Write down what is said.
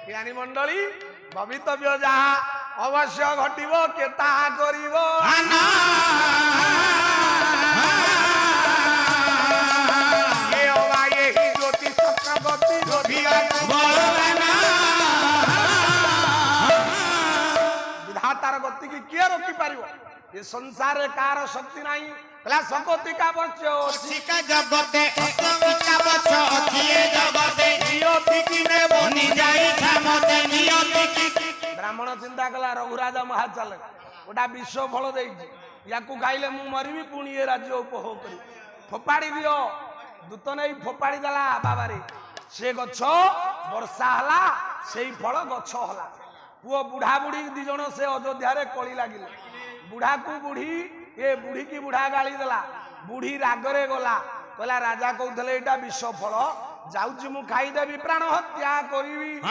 জ্ঞানী মণ্ডলী ভবিতব্য যাহা অবশ্য ঘটিব কে তাহা করিব विधातार गति की किए रोकी पारिबो ये संसार कार शक्ति नाही पला सकति का बच्च शिका जगते शिका बच्च अछि ए जगते नियति किने बनि जाई छमते नियति की ब्राह्मण चिंता कला रघुराज महाचाल ओटा विश्व फल देइछि याकू खाइले मु मरिबी पुणी ए राज्य उपभोग करी फोपाड़ी दियो दूत नहीं फोपाड़ी देला बाबा रे से गछ वर्षा हला सेई फल गछ हला पुओ बुढ़ा बुढ़ी दी जण से अयोध्या रे कली लागिले बुढ़ा को बुढ़ी ए बुढ़ी की बुढ़ा गाली देला बुढ़ी रागरे गला कहला राजा कहउथले एटा विश्व फल जाउची मु खाई देबी प्राण हत्या करिवी।